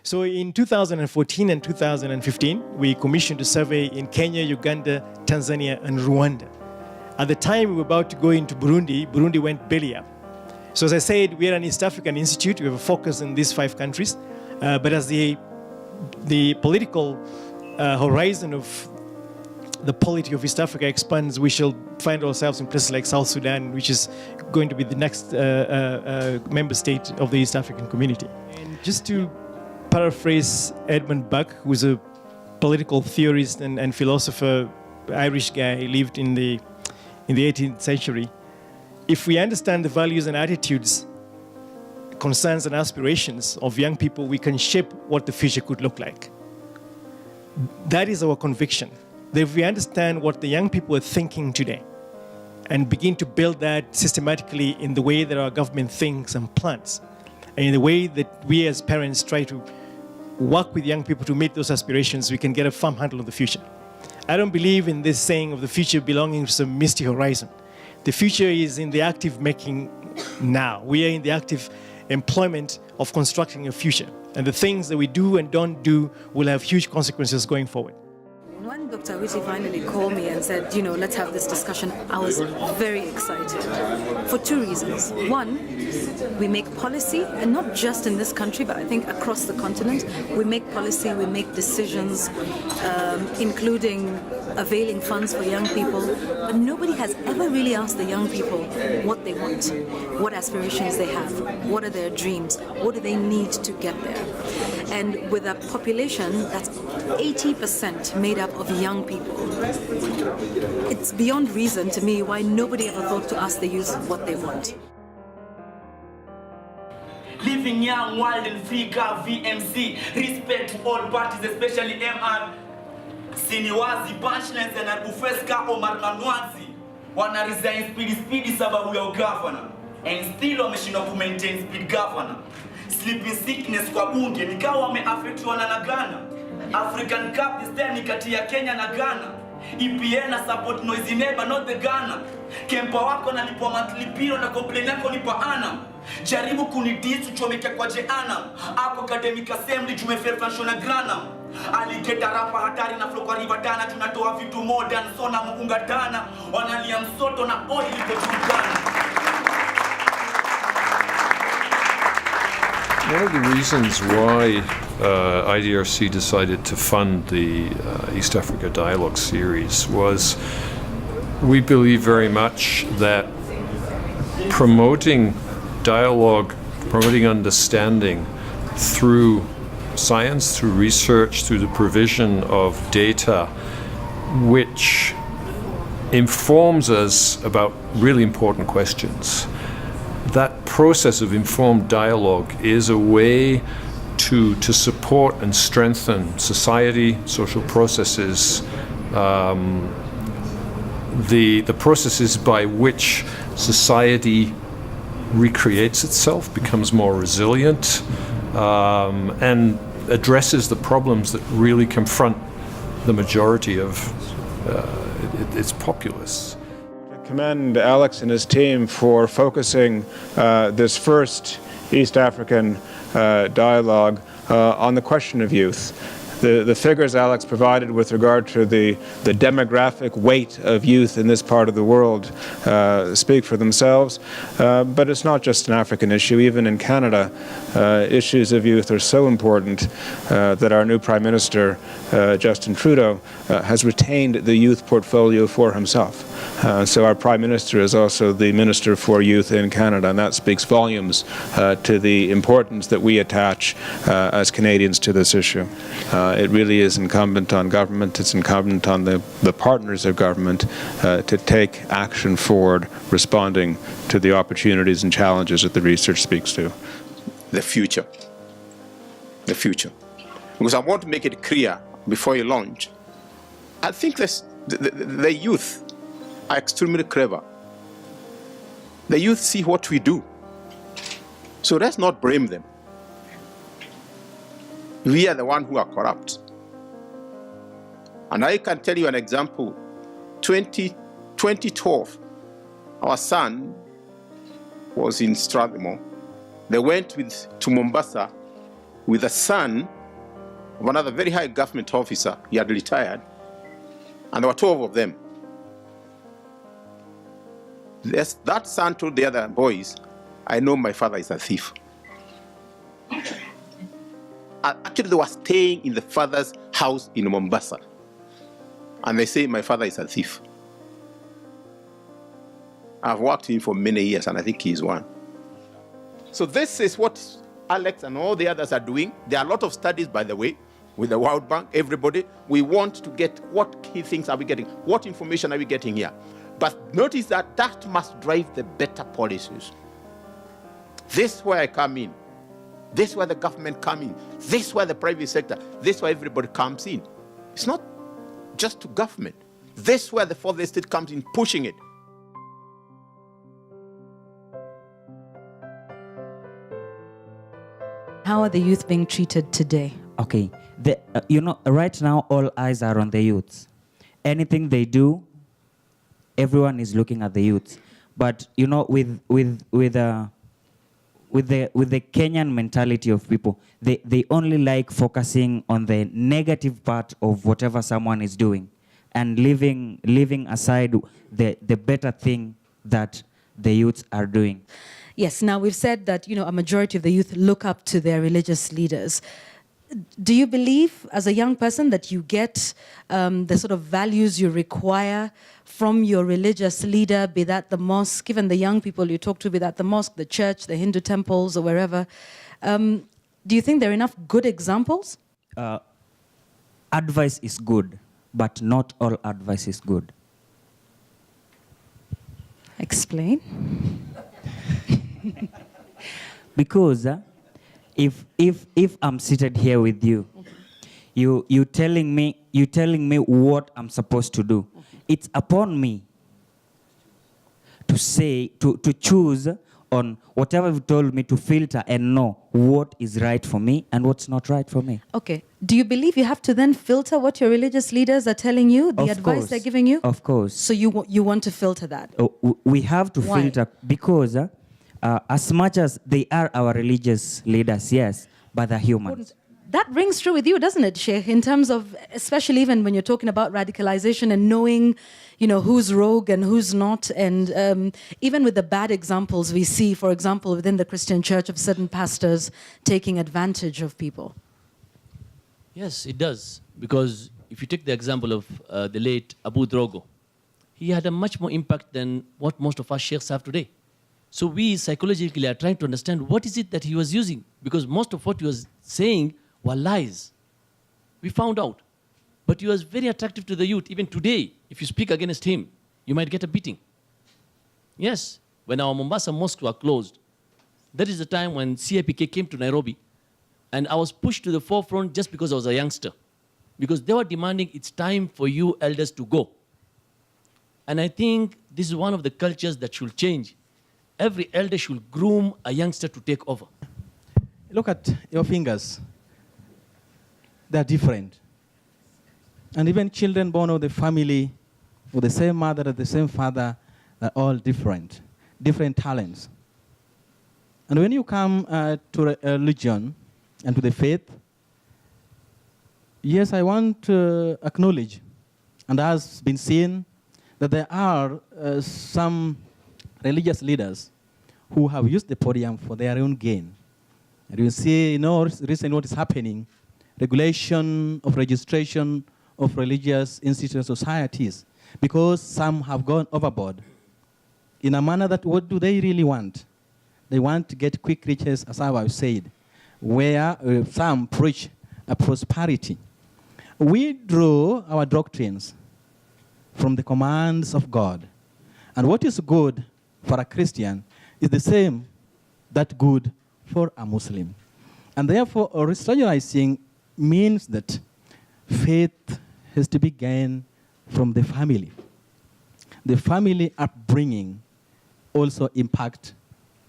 So in 2014 and 2015, we commissioned a survey in Kenya, Uganda, Tanzania, and Rwanda. At the time we were about to go into Burundi, Burundi went belly up. So as I said, we are an East African institute. We have a focus in these 5 countries. But as the political horizon of the polity of East Africa expands, we shall find ourselves in places like South Sudan, which is going to be the next member state of the East African community. And just to paraphrase Edmund Burke, who's a political theorist and philosopher, Irish guy, lived in the 18th century. If we understand the values and attitudes, concerns and aspirations of young people, we can shape what the future could look like. That is our conviction. That if we understand what the young people are thinking today and begin to build that systematically in the way that our government thinks and plans, and in the way that we as parents try to work with young people to meet those aspirations, we can get a firm handle on the future. I don't believe in this saying of the future belonging to some misty horizon. The future is in the active making now. We are in the active employment of constructing a future. And the things that we do and don't do will have huge consequences going forward. When Dr. Awiti finally called me and said, let's have this discussion, I was very excited for 2 reasons. One, we make policy, and not just in this country, but I think across the continent. We make policy, we make decisions, including availing funds for young people, but nobody has ever really asked the young people what they want, what aspirations they have, what are their dreams, what do they need to get there. And with a population that's 80% made up of young people, it's beyond reason to me why nobody ever thought to ask the youth what they want. Living young, wild and free car VMC, respect to all parties, especially MR Siniwazi, Punchlines and Arbufeska Omar na Nuance. Wana resign speedy sababu ya ugavana. And still wameshindwa ku maintain speed governor. Sleeping sickness kwa bunge nikawa wameaffectiwa na Ghana. African Cup is there ni kati ya Kenya na Ghana. EPA na support noisy neighbor, not the Ghana. Kempa wako na lipwa monthly piro na complain yako lipa ana. Jaribu kunidisu chomeka kwa jeana. Ako academic assembly jumefail function na grana. Aligeta rapa hatari na flow kwa rivatana. Tunatoa vitu modern sona muunga dana. Wanalia msoto na oil liko chungana. One of the reasons why IDRC decided to fund the East Africa Dialogue series was we believe very much that promoting dialogue, promoting understanding through science, through research, through the provision of data, which informs us about really important questions. That process of informed dialogue is a way to support and strengthen society, social processes, the processes by which society recreates itself, becomes more resilient, and addresses the problems that really confront the majority of its populace. I commend Alex and his team for focusing this first East African dialogue on the question of youth. The figures Alex provided with regard to the demographic weight of youth in this part of the world speak for themselves, but it's not just an African issue. Even in Canada, issues of youth are so important that our new Prime Minister, Justin Trudeau, has retained the youth portfolio for himself. So our Prime Minister is also the Minister for Youth in Canada, and that speaks volumes to the importance that we attach as Canadians to this issue. It really is incumbent on government, it's incumbent on the partners of government to take action forward, responding to the opportunities and challenges that the research speaks to. The future. The future. Because I want to make it clear before you launch, I think the youth are extremely clever. The youth see what we do. So let's not blame them. We are the ones who are corrupt. And I can tell you an example. 2012, our son was in Strathmore. They went to Mombasa with a son of another very high government officer. He had retired, and there were 12 of them. That son told the other boys, I know my father is a thief. Actually, they were staying in the father's house in Mombasa, and they say, my father is a thief. I've worked with him for many years, and I think he's one. So this is what Alex and all the others are doing. There are a lot of studies, by the way, with the World Bank, everybody. We want to get what key things are we getting, what information are we getting here. But notice that that must drive the better policies. This is where I come in. This is where the government comes in. This is where the private sector, this is where everybody comes in. It's not just to government. This is where the fourth estate comes in, pushing it. How are the youth being treated today? Okay, right now all eyes are on the youths. Anything they do, everyone is looking at the youths. But with the Kenyan mentality of people, they only like focusing on the negative part of whatever someone is doing, and leaving aside the better thing that the youths are doing. Yes, now we've said that, a majority of the youth look up to their religious leaders. Do you believe, as a young person, that you get the sort of values you require from your religious leader, be that the mosque, even the young people you talk to, be that the mosque, the church, the Hindu temples, or wherever? Do you think there are enough good examples? Advice is good, but not all advice is good. Explain. Because if I'm seated here with you, you telling me what I'm supposed to do. It's upon me to choose on whatever you've told me, to filter and know what is right for me and what's not right for me. Okay. Do you believe you have to then filter what your religious leaders are telling you, the advice they're giving you? Of course. So you want to filter that? We have to Why? filter because as much as they are our religious leaders, yes, but they're humans. That rings true with you, doesn't it, Sheikh, in terms of, especially even when you're talking about radicalization and knowing, who's rogue and who's not, and even with the bad examples we see, for example, within the Christian church, of certain pastors taking advantage of people. Yes, it does. Because if you take the example of the late Abu Drogo, he had a much more impact than what most of us sheikhs have today. So we psychologically are trying to understand what is it that he was using, because most of what he was saying were lies. We found out. But he was very attractive to the youth. Even today, if you speak against him, you might get a beating. Yes, when our Mombasa mosques were closed, that is the time when CIPK came to Nairobi, and I was pushed to the forefront just because I was a youngster. Because they were demanding, it's time for you elders to go. And I think this is one of the cultures that should change. Every elder should groom a youngster to take over. Look at your fingers. They're different. And even children born of the family, with the same mother and the same father, are all different talents. And when you come to religion and to the faith, yes, I want to acknowledge, and has been seen, that there are some religious leaders who have used the podium for their own gain. And you see, recently what is happening, regulation of registration of religious institutions, societies, because some have gone overboard in a manner that, what do they really want? They want to get quick riches, as I've said, where some preach a prosperity. We draw our doctrines from the commands of God. And what is good for a Christian is the same that good for a Muslim. And therefore, religionizing means that faith has to be gained from the family. The family upbringing also impact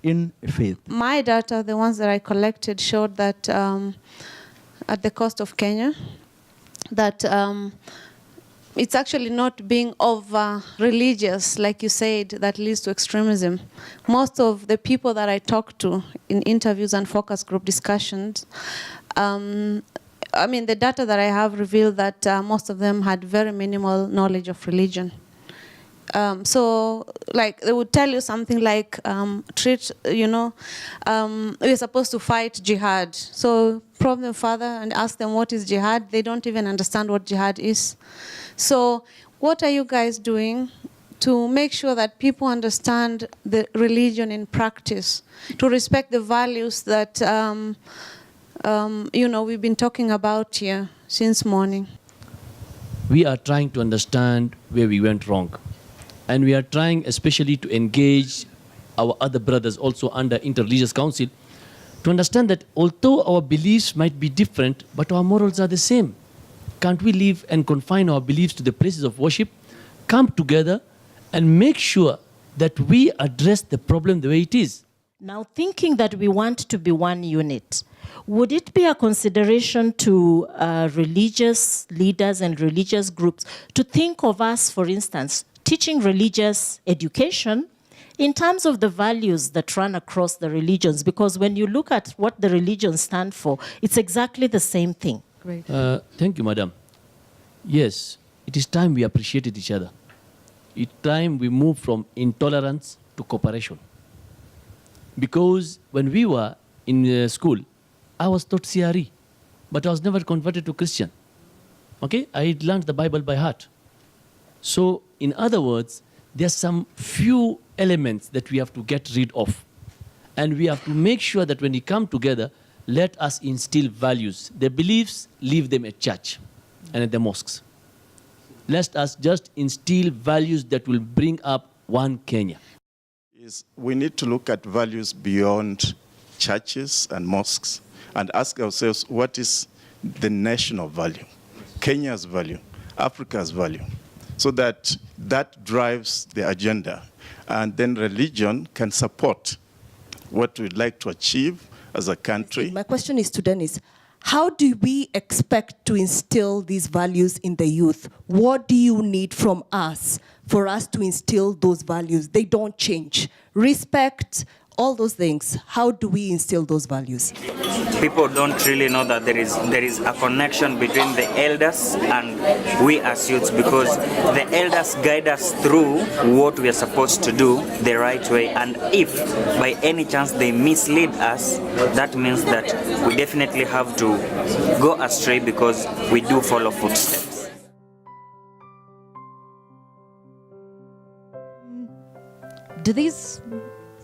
in faith. My data, the ones that I collected, showed that at the coast of Kenya, that it's actually not being over religious, like you said, that leads to extremism. Most of the people that I talk to in interviews and focus group discussions I mean, the data that I have revealed that most of them had very minimal knowledge of religion. So, like, they would tell you something like, we're supposed to fight jihad. So, probe them further and ask them what is jihad. They don't even understand what jihad is. So, what are you guys doing to make sure that people understand the religion in practice, to respect the values that, we've been talking about here since morning? We are trying to understand where we went wrong. And we are trying especially to engage our other brothers also under Interreligious Council to understand that although our beliefs might be different, but our morals are the same. Can't we live and confine our beliefs to the places of worship, come together and make sure that we address the problem the way it is? Now, thinking that we want to be one unit, would it be a consideration to religious leaders and religious groups to think of us, for instance, teaching religious education in terms of the values that run across the religions? Because when you look at what the religions stand for, it's exactly the same thing. Great. Thank you, madam. Yes, it is time we appreciated each other. It's time we move from intolerance to cooperation. Because when we were in school, I was taught CRE, but I was never converted to Christian. Okay, I learned the Bible by heart. So, in other words, there are some few elements that we have to get rid of. And we have to make sure that when we come together, let us instill values. The beliefs, leave them at church and at the mosques. Let us just instill values that will bring up one Kenya. We need to look at values beyond churches and mosques and ask ourselves, what is the national value, Kenya's value, Africa's value? So that drives the agenda. And then religion can support what we'd like to achieve as a country. My question is to Dennis. How do we expect to instill these values in the youth? What do you need from us for us to instill those values? They don't change. Respect, all those things. How do we instill those values? People don't really know that there is a connection between the elders and we as youths, because the elders guide us through what we are supposed to do the right way, and if by any chance they mislead us, that means that we definitely have to go astray because we do follow footsteps. Do these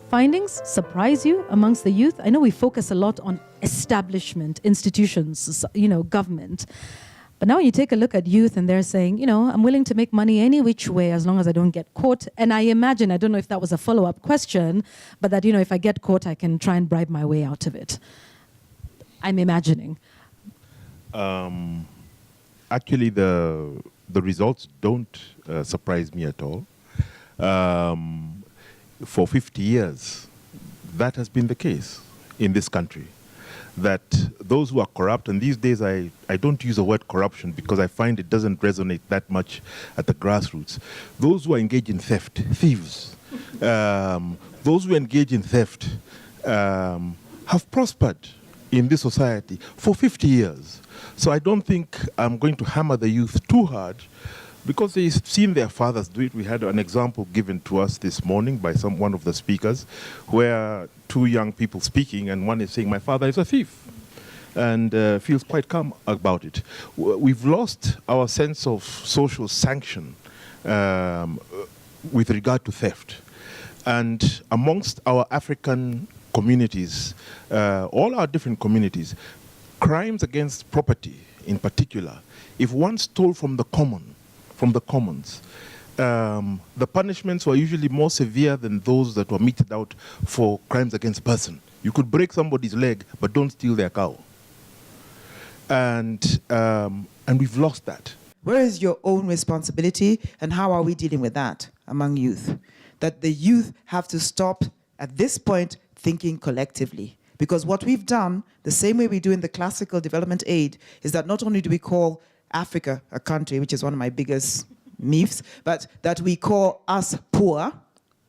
findings surprise you amongst the youth? I know we focus a lot on establishment, institutions, government. But now you take a look at youth and they're saying, I'm willing to make money any which way as long as I don't get caught. And I imagine, I don't know if that was a follow-up question, but that, if I get caught, I can try and bribe my way out of it. I'm imagining. Actually, the results don't surprise me at all. For 50 years, that has been the case in this country, that those who are corrupt, and these days I don't use the word corruption because I find it doesn't resonate that much at the grassroots. Those who are engaged in theft, thieves, those who engage in theft have prospered in this society for 50 years. So I don't think I'm going to hammer the youth too hard, because they've seen their fathers do it. We had an example given to us this morning by one of the speakers, where two young people speaking, and one is saying, my father is a thief, and feels quite calm about it. We've lost our sense of social sanction with regard to theft. And amongst our African communities, all our different communities, crimes against property in particular, if one stole from the commons, the punishments were usually more severe than those that were meted out for crimes against person. You could break somebody's leg, but don't steal their cow. And we've lost that. Where is your own responsibility, and how are we dealing with that among youth? That the youth have to stop, at this point, thinking collectively. Because what we've done, the same way we do in the classical development aid, is that not only do we call Africa a country, which is one of my biggest myths, but that we call us poor,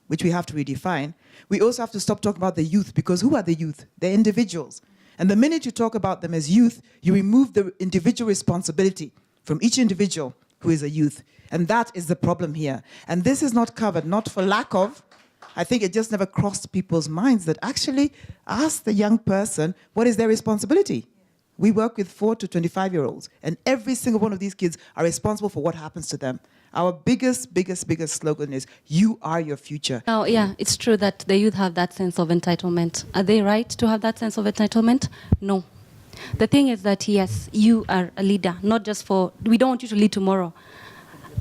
which we have to redefine. We also have to stop talking about the youth, because who are the youth? They're individuals. And the minute you talk about them as youth, you remove the individual responsibility from each individual who is a youth. And that is the problem here. And this is not covered, not for lack of. I think it just never crossed people's minds that actually ask the young person, what is their responsibility? We work with 4 to 25-year-olds, and every single one of these kids are responsible for what happens to them. Our biggest slogan is, you are your future. Now, yeah, it's true that the youth have that sense of entitlement. Are they right to have that sense of entitlement? No. The thing is that, yes, you are a leader, not just for, we don't want you to lead tomorrow,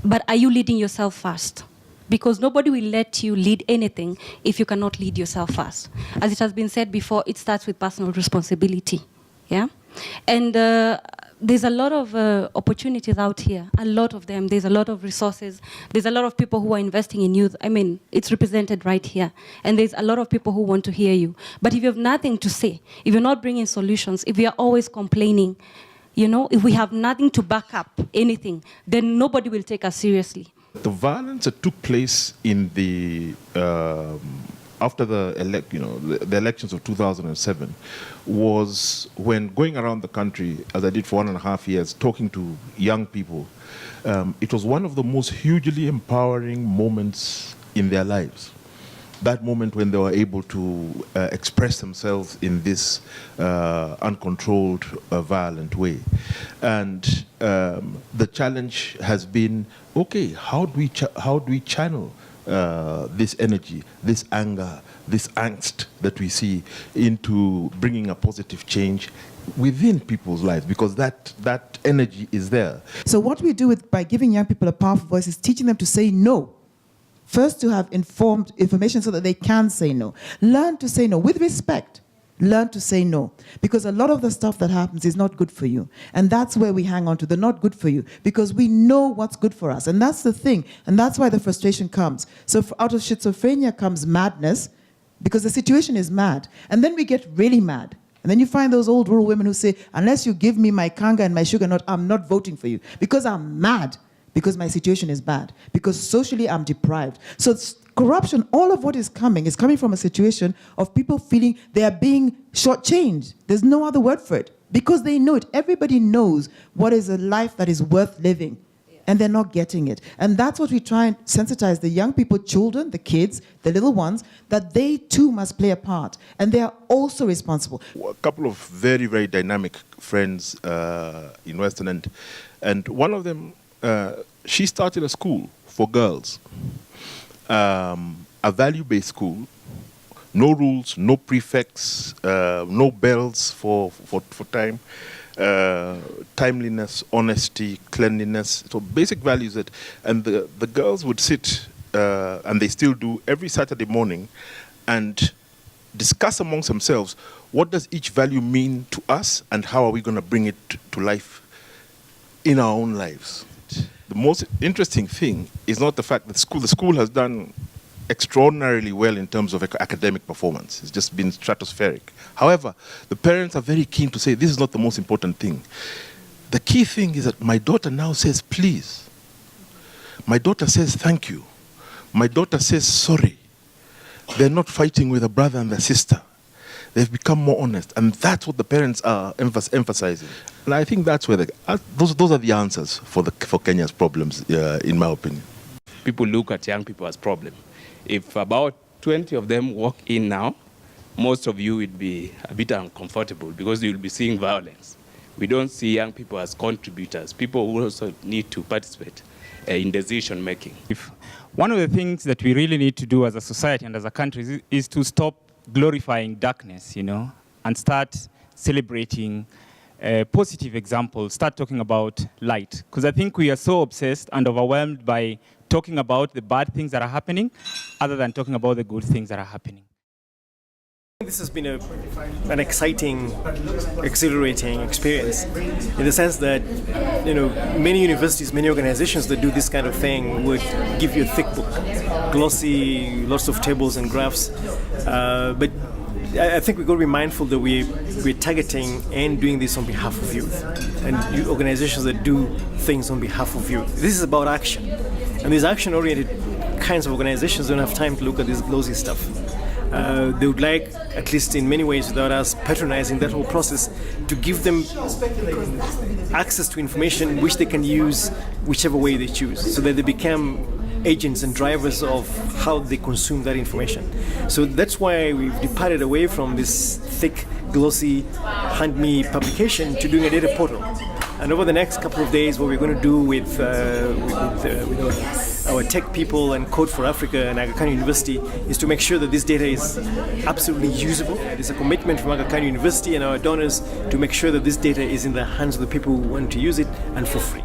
but are you leading yourself first? Because nobody will let you lead anything if you cannot lead yourself first. As it has been said before, it starts with personal responsibility, yeah? And there's a lot of opportunities out here, a lot of them. There's a lot of resources. There's a lot of people who are investing in youth. I mean, it's represented right here. And there's a lot of people who want to hear you. But if you have nothing to say, if you're not bringing solutions, if you're always complaining, you know, if we have nothing to back up anything, then nobody will take us seriously. The violence that took place in the after the elections of 2007 was when going around the country, as I did for 1.5 years, talking to young people. It was one of the most hugely empowering moments in their lives. That moment when they were able to express themselves in this uncontrolled, violent way. And the challenge has been, okay, how do we channel this energy, this anger, this angst that we see into bringing a positive change within people's lives, because that energy is there. So what we do by giving young people a powerful voice is teaching them to say no. First, to have informed information so that they can say no. Learn to say no with respect. Learn to say no. Because a lot of the stuff that happens is not good for you. And that's where we hang on to the not good for you. Because we know what's good for us. And that's the thing. And that's why the frustration comes. So out of schizophrenia comes madness, because the situation is mad. And then we get really mad. And then you find those old rural women who say, unless you give me my kanga and my sugar nut, I'm not voting for you. Because I'm mad. Because my situation is bad. Because socially I'm deprived. So corruption, all of what is coming from a situation of people feeling they are being shortchanged. There's no other word for it. Because they know it. Everybody knows what is a life that is worth living. And they're not getting it. And that's what we try and sensitize the young people, children, the kids, the little ones, that they too must play a part. And they are also responsible. A couple of very, very dynamic friends in Western End. And one of them, she started a school for girls, a value-based school, no rules, no prefects, no bells for time, timeliness, honesty, cleanliness, so basic values that, and the girls would sit, and they still do, every Saturday morning and discuss amongst themselves, what does each value mean to us and how are we going to bring it to life in our own lives? The most interesting thing is not the fact that the school has done extraordinarily well in terms of academic performance. It's just been stratospheric. However, the parents are very keen to say this is not the most important thing. The key thing is that my daughter now says please. My daughter says thank you. My daughter says sorry. They're not fighting with a brother and a sister. They've become more honest, and that's what the parents are emphasizing. And I think that's where those are the answers for Kenya's problems, in my opinion. People look at young people as problem. If about 20 of them walk in now, most of you would be a bit uncomfortable because you'll be seeing violence. We don't see young people as contributors, people who also need to participate in decision making. One of the things that we really need to do as a society and as a country is to stop glorifying darkness, you know, and start celebrating positive examples, start talking about light. Because I think we are so obsessed and overwhelmed by talking about the bad things that are happening other than talking about the good things that are happening. This has been an exciting, exhilarating experience in the sense that, you know, many universities, many organizations that do this kind of thing would give you a thick book, glossy, lots of tables and graphs. But I think we've got to be mindful that we're targeting and doing this on behalf of youth and organizations that do things on behalf of youth. This is about action. And these action-oriented kinds of organizations don't have time to look at this glossy stuff. They would like, at least in many ways without us patronizing that whole process, to give them access to information which they can use whichever way they choose, so that they become agents and drivers of how they consume that information. So that's why we've departed away from this thick, glossy, hand-me publication to doing a data portal. And over the next couple of days, what we're going to do with our tech people and Code for Africa and Aga Khan University is to make sure that this data is absolutely usable. It's a commitment from Aga Khan University and our donors to make sure that this data is in the hands of the people who want to use it and for free.